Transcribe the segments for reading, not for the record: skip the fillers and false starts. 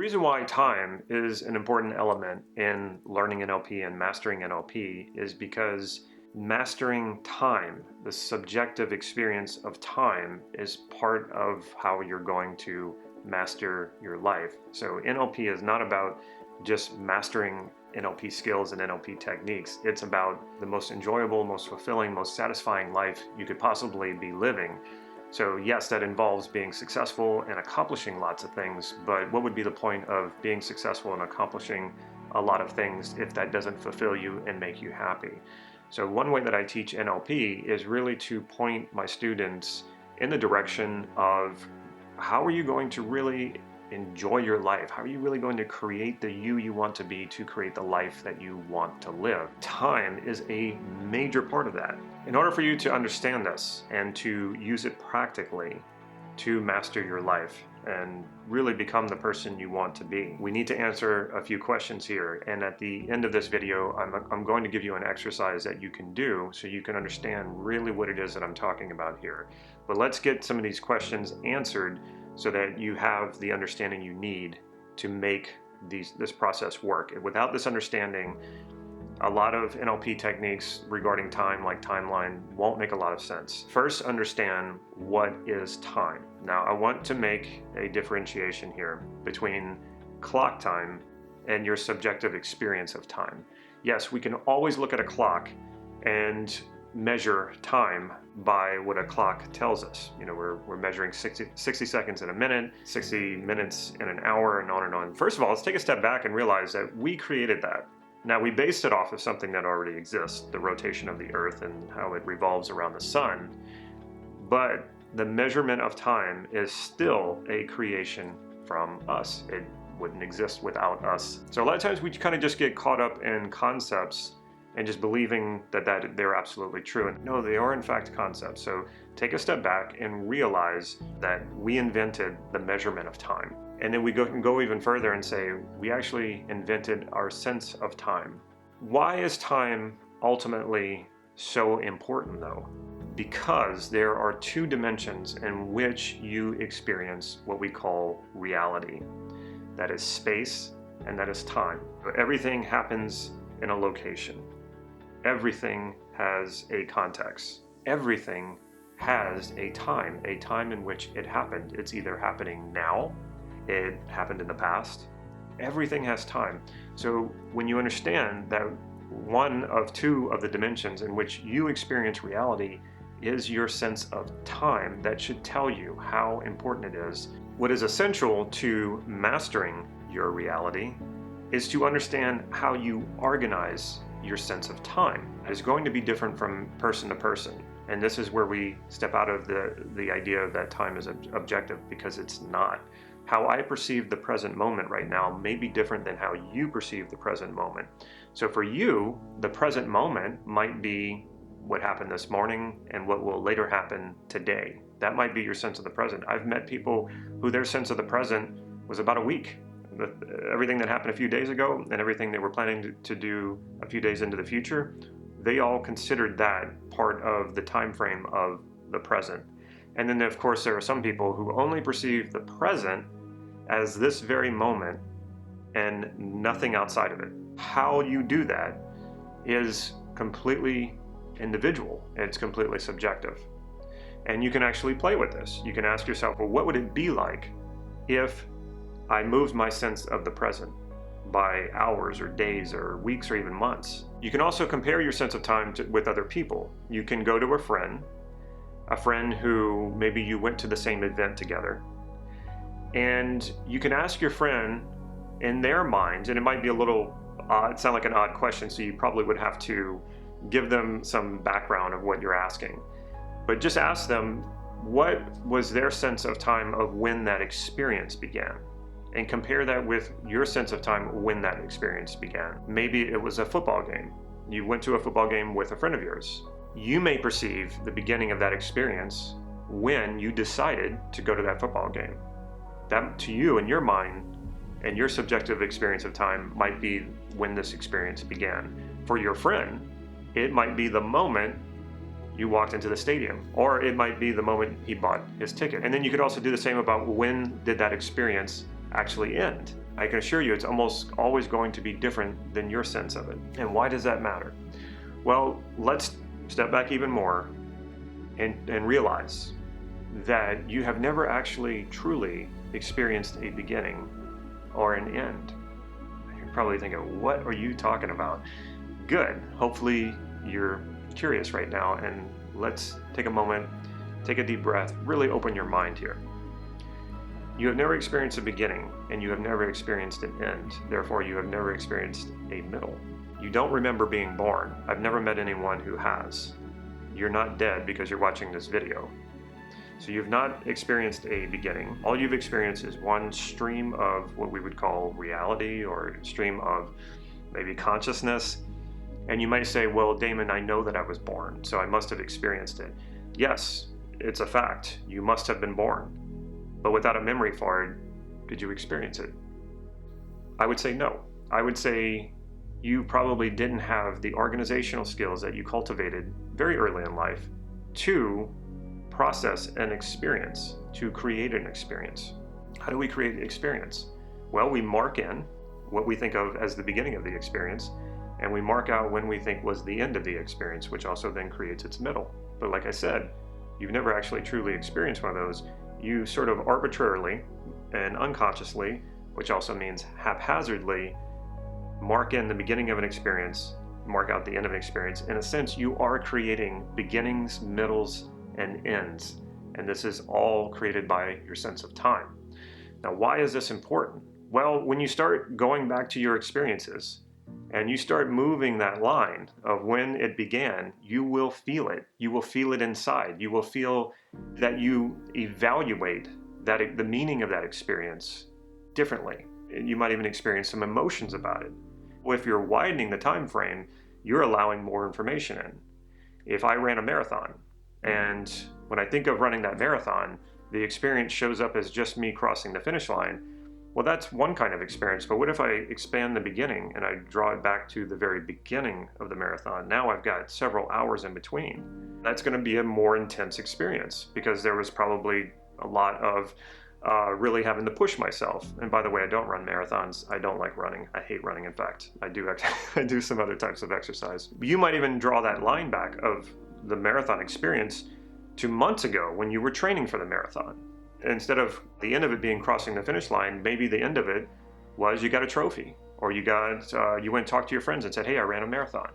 reason why time is an important element in learning NLP and mastering NLP is because mastering time, the subjective experience of time, is part of how you're going to master your life. So NLP is not about just mastering NLP skills and NLP techniques. It's about the most enjoyable, most fulfilling, most satisfying life you could possibly be living. So yes, that involves being successful and accomplishing lots of things, but what would be the point of being successful and accomplishing a lot of things if that doesn't fulfill you and make you happy? So one way that I teach NLP is really to point my students in the direction of how are you going to really enjoy your life? How are you really going to create the you want to be to create the life that you want to live? Time is a major part of that. In order for you to understand this and to use it practically to master your life and really become the person you want to be, we need to answer a few questions here. And at the end of this video, I'm going to give you an exercise that you can do so you can understand really what it is that I'm talking about here. But let's get some of these questions answered so that you have the understanding you need to make this process work. Without this understanding, a lot of NLP techniques regarding time, like timeline, won't make a lot of sense. First, understand what is time. Now, I want to make a differentiation here between clock time and your subjective experience of time. Yes, we can always look at a clock and measure time by what a clock tells us. You know, we're measuring 60 seconds in a minute, 60 minutes in an hour, and on and on. First of all, let's take a step back and realize that we created that. Now, we based it off of something that already exists, the rotation of the earth and how it revolves around the sun. But the measurement of time is still a creation from us. It wouldn't exist without us. So a lot of times we kind of just get caught up in concepts and just believing that they're absolutely true. And no, they are in fact concepts. So take a step back and realize that we invented the measurement of time. And then we can go even further and say, we actually invented our sense of time. Why is time ultimately so important though? Because there are two dimensions in which you experience what we call reality. That is space and that is time. Everything happens in a location. Everything has a context. Everything has a time in which it happened. It's either happening now, it happened in the past. Everything has time. So when you understand that one of two of the dimensions in which you experience reality is your sense of time, that should tell you how important it is. What is essential to mastering your reality is to understand how you organize your sense of time. It's going to be different from person to person. And this is where we step out of the idea that time is objective, because it's not. How I perceive the present moment right now may be different than how you perceive the present moment. So for you, the present moment might be what happened this morning and what will later happen today. That might be your sense of the present. I've met people who their sense of the present was about a week. Everything that happened a few days ago and everything they were planning to do a few days into the future, they all considered that part of the time frame of the present. And then of course there are some people who only perceive the present as this very moment and nothing outside of it. How you do that is completely individual. It's completely subjective. And you can actually play with this. You can ask yourself, well, what would it be like if I moved my sense of the present by hours or days or weeks or even months? You can also compare your sense of time with other people. You can go to a friend who maybe you went to the same event together, and you can ask your friend in their minds, and it might be a little odd, sound like an odd question, so you probably would have to give them some background of what you're asking. But just ask them, what was their sense of time of when that experience began? And compare that with your sense of time when that experience began. Maybe it was a football game. You went to a football game with a friend of yours. You may perceive the beginning of that experience when you decided to go to that football game. That, to you, in your mind, and your subjective experience of time, might be when this experience began. For your friend, it might be the moment you walked into the stadium, or it might be the moment he bought his ticket. And then you could also do the same about when did that experience actually end. I can assure you it's almost always going to be different than your sense of it. And why does that matter? Well, let's step back even more and realize that you have never actually truly experienced a beginning or an end. You're probably thinking, what are you talking about? Good. Hopefully you're curious right now, and let's take a moment, take a deep breath, really open your mind here. You have never experienced a beginning, and you have never experienced an end. Therefore, you have never experienced a middle. You don't remember being born. I've never met anyone who has. You're not dead because you're watching this video. So you've not experienced a beginning. All you've experienced is one stream of what we would call reality, or stream of maybe consciousness. And you might say, well, Damon, I know that I was born, so I must have experienced it. Yes, it's a fact. You must have been born. But without a memory for it, did you experience it? I would say no. I would say you probably didn't have the organizational skills that you cultivated very early in life to process an experience, to create an experience. How do we create an experience? Well, we mark in what we think of as the beginning of the experience, and we mark out when we think was the end of the experience, which also then creates its middle. But like I said, you've never actually truly experienced one of those. You sort of arbitrarily and unconsciously, which also means haphazardly, mark in the beginning of an experience, mark out the end of an experience. In a sense, you are creating beginnings, middles, and ends. And this is all created by your sense of time. Now, why is this important? Well, when you start going back to your experiences and you start moving that line of when it began, you will feel it. You will feel it inside. You will feel that you evaluate that the meaning of that experience differently. You might even experience some emotions about it. Well, if you're widening the time frame, you're allowing more information in. If I ran a marathon, and when I think of running that marathon, the experience shows up as just me crossing the finish line, well, that's one kind of experience. But what if I expand the beginning and I draw it back to the very beginning of the marathon? Now I've got several hours in between. That's going to be a more intense experience because there was probably a lot of really having to push myself. And by the way, I don't run marathons. I don't like running. I hate running. In fact, I do some other types of exercise. You might even draw that line back of the marathon experience to months ago when you were training for the marathon. Instead of the end of it being crossing the finish line, maybe the end of it was you got a trophy, or you went and talked to your friends and said, hey, I ran a marathon.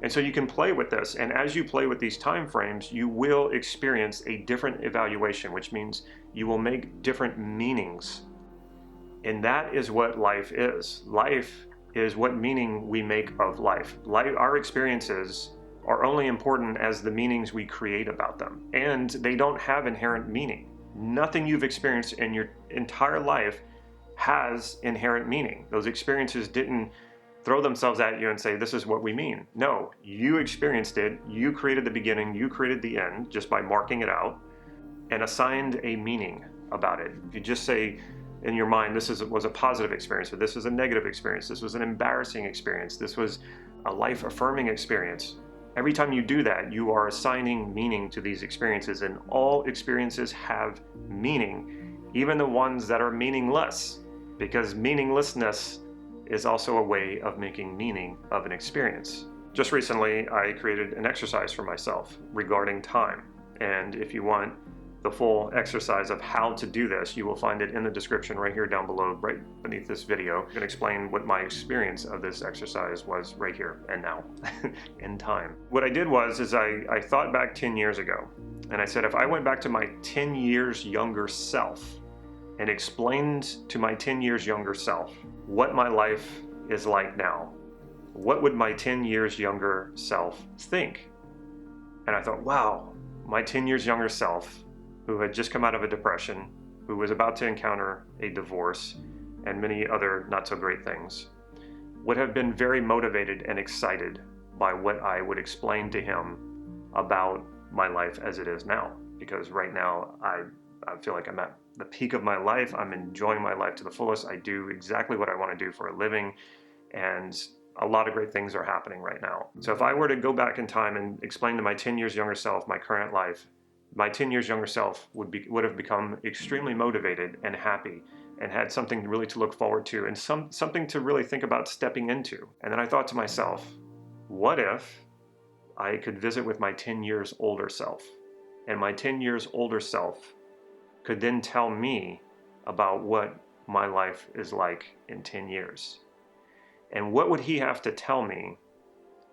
And so you can play with this. And as you play with these time frames, you will experience a different evaluation, which means you will make different meanings. And that is what life is. Life is what meaning we make of life. Our experiences are only important as the meanings we create about them. And they don't have inherent meaning. Nothing you've experienced in your entire life has inherent meaning. Those experiences didn't throw themselves at you and say, this is what we mean. No, you experienced it. You created the beginning. You created the end just by marking it out and assigned a meaning about it. If you just say in your mind, this was a positive experience, or this was a negative experience, this was an embarrassing experience, this was a life-affirming experience. Every time you do that, you are assigning meaning to these experiences, and all experiences have meaning, even the ones that are meaningless, because meaninglessness is also a way of making meaning of an experience. Just recently, I created an exercise for myself regarding time, and if you want the full exercise of how to do this, you will find it in the description right here down below, right beneath this video. I'm going to explain what my experience of this exercise was right here and now in time. What I did is I thought back 10 years ago, and I said, if I went back to my 10 years younger self and explained to my 10 years younger self what my life is like now, what would my 10 years younger self think? And I thought, wow, my 10 years younger self, who had just come out of a depression, who was about to encounter a divorce and many other not so great things, would have been very motivated and excited by what I would explain to him about my life as it is now. Because right now, I feel like I'm at the peak of my life. I'm enjoying my life to the fullest. I do exactly what I want to do for a living, and a lot of great things are happening right now. So if I were to go back in time and explain to my 10 years younger self my current life, my 10 years younger self would have become extremely motivated and happy and had something really to look forward to and something to really think about stepping into. And then I thought to myself, what if I could visit with my 10 years older self? And my 10 years older self could then tell me about what my life is like in 10 years. And what would he have to tell me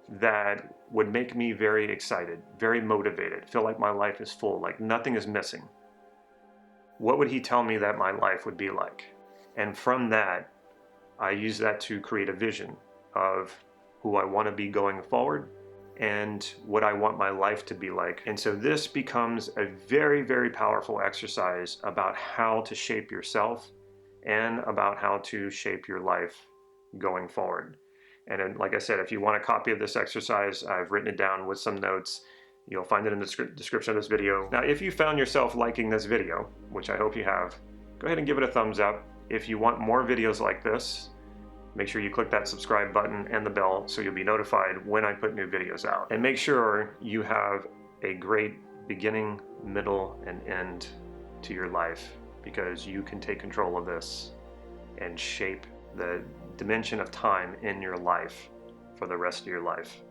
that would make me very excited, very motivated, feel like my life is full, like nothing is missing? What would he tell me that my life would be like? And from that, I use that to create a vision of who I want to be going forward and what I want my life to be like. And so this becomes a very, very powerful exercise about how to shape yourself and about how to shape your life going forward. And then, like I said, if you want a copy of this exercise, I've written it down with some notes. You'll find it in the description of this video. Now, if you found yourself liking this video, which I hope you have, go ahead and give it a thumbs up. If you want more videos like this, make sure you click that subscribe button and the bell so you'll be notified when I put new videos out. And make sure you have a great beginning, middle, and end to your life, because you can take control of this and shape the dimension of time in your life for the rest of your life.